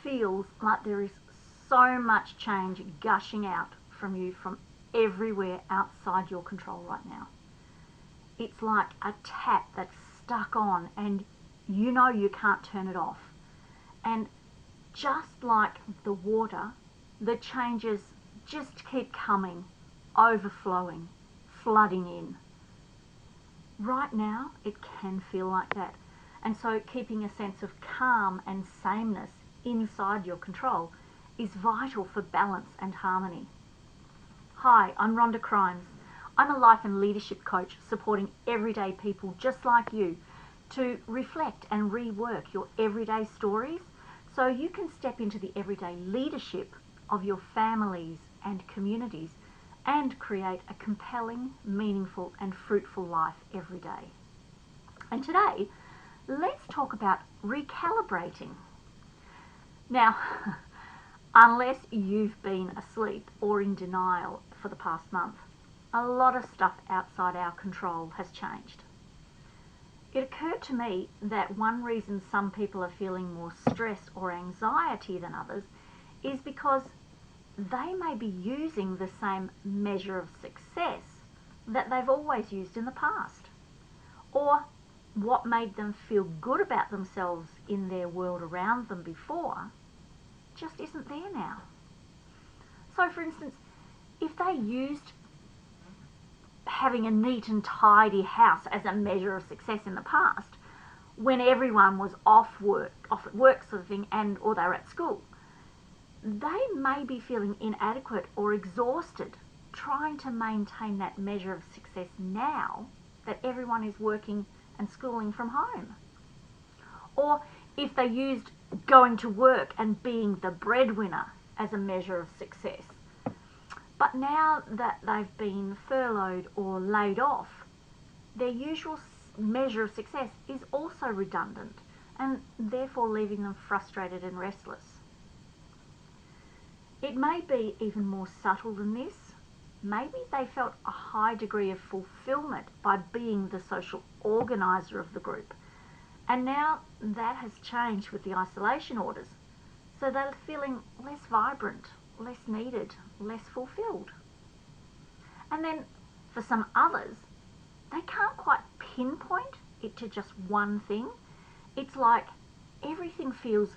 feels like there is so much change gushing out from you from everywhere outside your control right now. It's like a tap that's stuck on and you know you can't turn it off. And just like the water, the changes just keep coming, overflowing, flooding in. Right now, it can feel like that. And so keeping a sense of calm and sameness inside your control is vital for balance and harmony. Hi, I'm Rhonda Crimes. I'm a life and leadership coach supporting everyday people just like you to reflect and rework your everyday stories so you can step into the everyday leadership of your families and communities and create a compelling, meaningful and fruitful life every day. And today, let's talk about recalibrating. Now, unless you've been asleep or in denial for the past month, a lot of stuff outside our control has changed. It occurred to me that one reason some people are feeling more stress or anxiety than others is because they may be using the same measure of success that they've always used in the past. Or what made them feel good about themselves in their world around them before just isn't there now. So for instance, if they used having a neat and tidy house as a measure of success in the past, when everyone was off at work sort of thing, and or they were at school, they may be feeling inadequate or exhausted trying to maintain that measure of success now that everyone is working and schooling from home. Or if they used going to work and being the breadwinner as a measure of success, but now that they've been furloughed or laid off, their usual measure of success is also redundant and therefore leaving them frustrated and restless. It may be even more subtle than this. Maybe they felt a high degree of fulfillment by being the social organiser of the group. And now that has changed with the isolation orders. So they're feeling less vibrant, less needed, less fulfilled. And then for some others, they can't quite pinpoint it to just one thing. It's like everything feels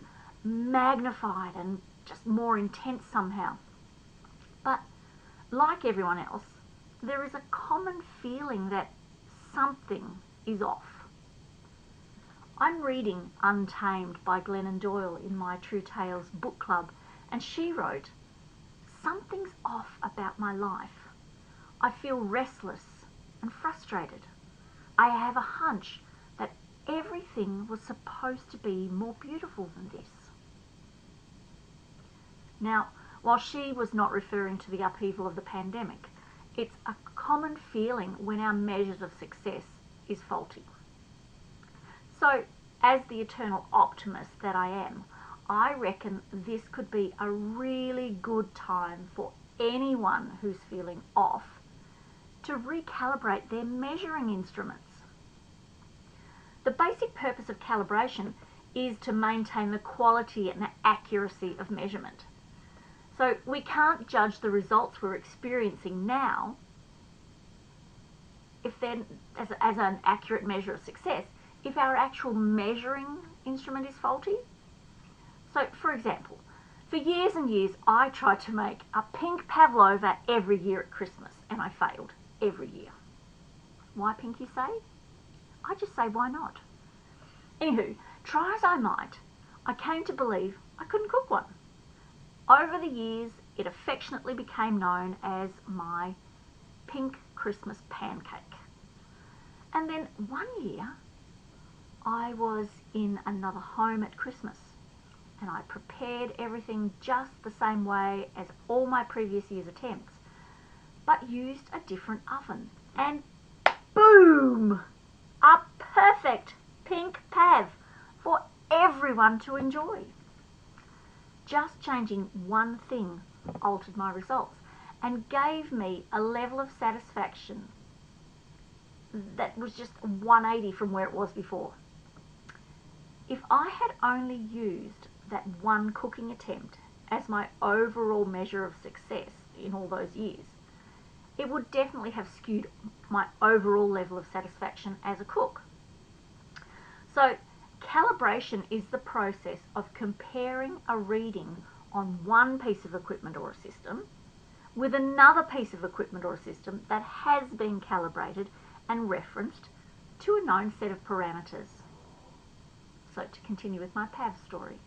magnified and just more intense somehow. But like everyone else, there is a common feeling that something is off. I'm reading Untamed by Glennon Doyle in my True Tales book club, and she wrote, "Something's off about my life. I feel restless and frustrated. I have a hunch that everything was supposed to be more beautiful than this." Now, while she was not referring to the upheaval of the pandemic, it's a common feeling when our measures of success is faulty. So, as the eternal optimist that I am, I reckon this could be a really good time for anyone who's feeling off to recalibrate their measuring instruments. The basic purpose of calibration is to maintain the quality and the accuracy of measurement. So we can't judge the results we're experiencing now if they're as an accurate measure of success if our actual measuring instrument is faulty. So for example, for years and years I tried to make a pink Pavlova every year at Christmas and I failed every year. Why pink, you say? I just say why not? Anywho, try as I might, I came to believe I couldn't cook one. Over the years, it affectionately became known as my Pink Christmas Pancake. And then one year, I was in another home at Christmas and I prepared everything just the same way as all my previous year's attempts, but used a different oven. And boom! A perfect pink Pav for everyone to enjoy. Just changing one thing altered my results and gave me a level of satisfaction that was just 180 from where it was before. If I had only used that one cooking attempt as my overall measure of success in all those years, it would definitely have skewed my overall level of satisfaction as a cook. So calibration is the process of comparing a reading on one piece of equipment or a system with another piece of equipment or a system that has been calibrated and referenced to a known set of parameters. So to continue with my Pav story.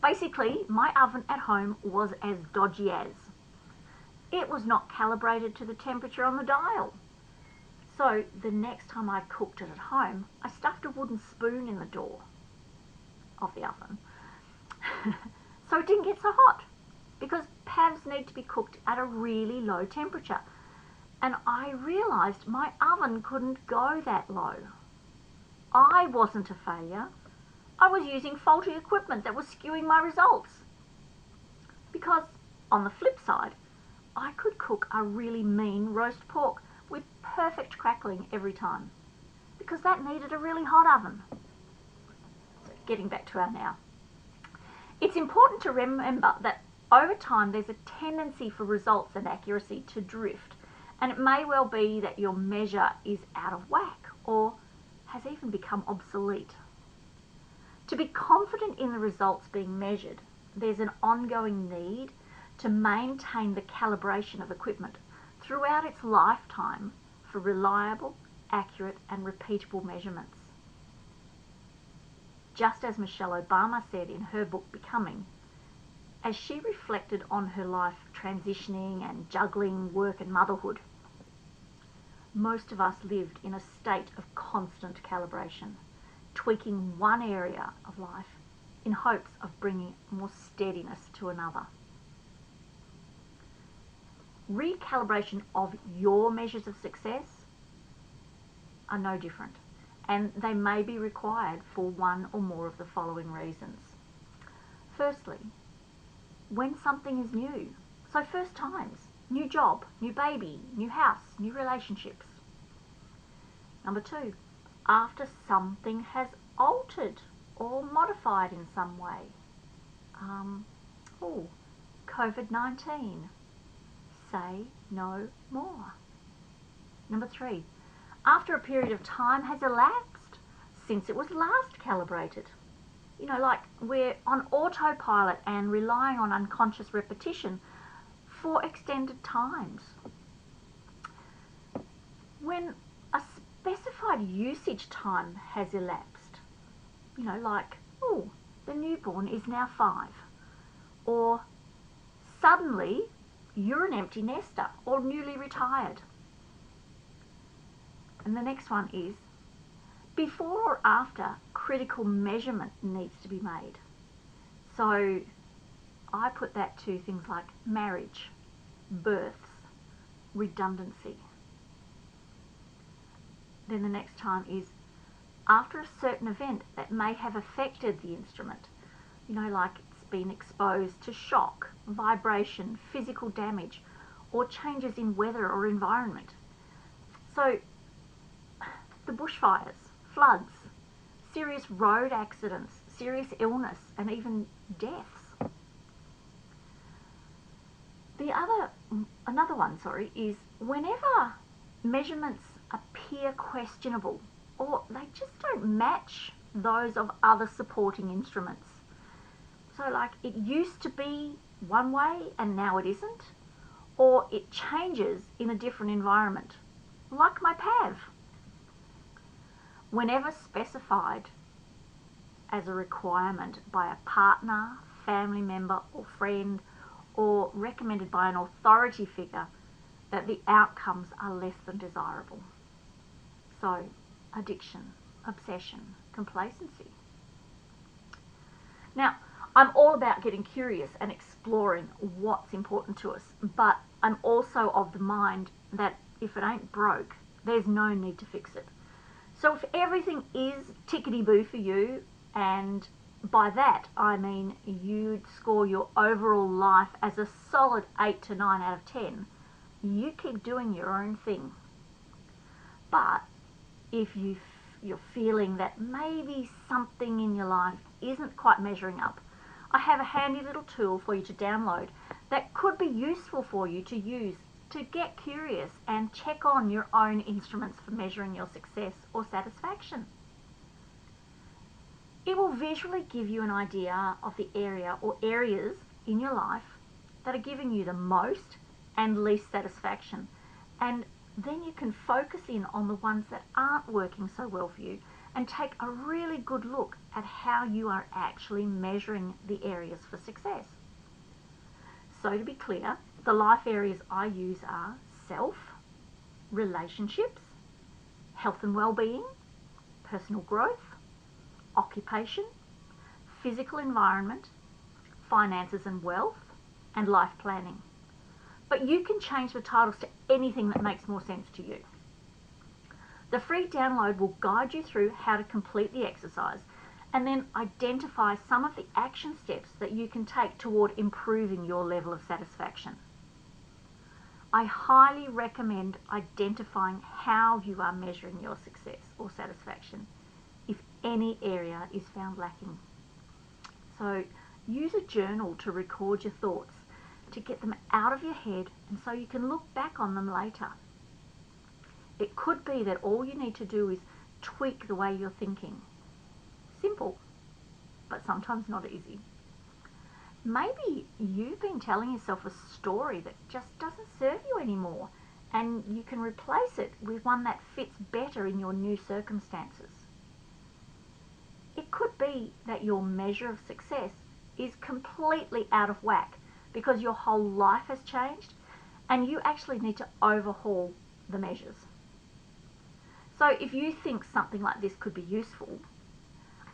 Basically, my oven at home was as dodgy as. It was not calibrated to the temperature on the dial. So the next time I cooked it at home, I stuffed a wooden spoon in the door of the oven so it didn't get so hot, because Pavs need to be cooked at a really low temperature. And I realised my oven couldn't go that low. I wasn't a failure. I was using faulty equipment that was skewing my results. Because on the flip side, I could cook a really mean roast pork with perfect crackling every time, because that needed a really hot oven. So getting back to our now. It's important to remember that over time there's a tendency for results and accuracy to drift, and it may well be that your measure is out of whack or has even become obsolete. To be confident in the results being measured, there's an ongoing need to maintain the calibration of equipment throughout its lifetime for reliable, accurate and repeatable measurements. Just as Michelle Obama said in her book Becoming, as she reflected on her life transitioning and juggling work and motherhood, most of us lived in a state of constant calibration, tweaking one area of life in hopes of bringing more steadiness to another. Recalibration of your measures of success are no different, and they may be required for one or more of the following reasons. Firstly, when something is new, so first times, new job, new baby, new house, new relationships. Number two, after something has altered or modified in some way. COVID-19. Say no more. Number three, after a period of time has elapsed since it was last calibrated. You know, like we're on autopilot and relying on unconscious repetition for extended times. When a specified usage time has elapsed, you know, like, oh, the newborn is now 5, or suddenly you're an empty nester or newly retired. And the next one is, before or after critical measurement needs to be made. So I put that to things like marriage, births, redundancy. Then the next time is after a certain event that may have affected the instrument. You know, like it's been exposed to shock, vibration, physical damage, or changes in weather or environment. So the bushfires, floods, serious road accidents, serious illness, and even deaths. Another one is whenever measurements appear questionable or they just don't match those of other supporting instruments. So like it used to be one way and now it isn't, or it changes in a different environment, like my PAV. Whenever specified as a requirement by a partner, family member or friend, or recommended by an authority figure, that the outcomes are less than desirable. So, addiction, obsession, complacency. Now, I'm all about getting curious and exploring what's important to us, but I'm also of the mind that if it ain't broke, there's no need to fix it. So if everything is tickety-boo for you, and by that I mean you'd score your overall life as a solid 8 to 9 out of 10, you keep doing your own thing. But if you're feeling that maybe something in your life isn't quite measuring up, I have a handy little tool for you to download that could be useful for you to use to get curious and check on your own instruments for measuring your success or satisfaction. It will visually give you an idea of the area or areas in your life that are giving you the most and least satisfaction, and then you can focus in on the ones that aren't working so well for you and take a really good look at how you are actually measuring the areas for success. So to be clear, the life areas I use are self, relationships, health and well-being, personal growth, occupation, physical environment, finances and wealth, and life planning. But you can change the titles to anything that makes more sense to you. The free download will guide you through how to complete the exercise and then identify some of the action steps that you can take toward improving your level of satisfaction. I highly recommend identifying how you are measuring your success or satisfaction if any area is found lacking. So use a journal to record your thoughts, to get them out of your head, and so you can look back on them later. It could be that all you need to do is tweak the way you're thinking. Simple, but sometimes not easy. Maybe you've been telling yourself a story that just doesn't serve you anymore, and you can replace it with one that fits better in your new circumstances. It could be that your measure of success is completely out of whack because your whole life has changed and you actually need to overhaul the measures. So if you think something like this could be useful,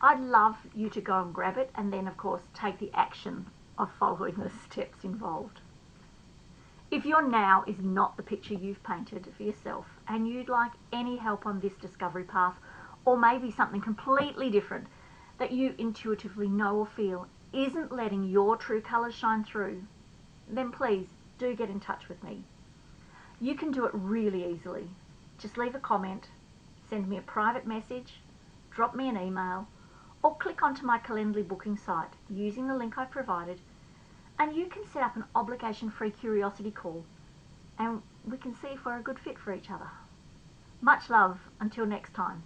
I'd love you to go and grab it and then of course take the action of following the steps involved. If your now is not the picture you've painted for yourself and you'd like any help on this discovery path, or maybe something completely different that you intuitively know or feel isn't letting your true colours shine through, then please do get in touch with me. You can do it really easily. Just leave a comment, send me a private message, drop me an email, or click onto my Calendly booking site using the link I provided, and you can set up an obligation-free curiosity call and we can see if we're a good fit for each other. Much love until next time.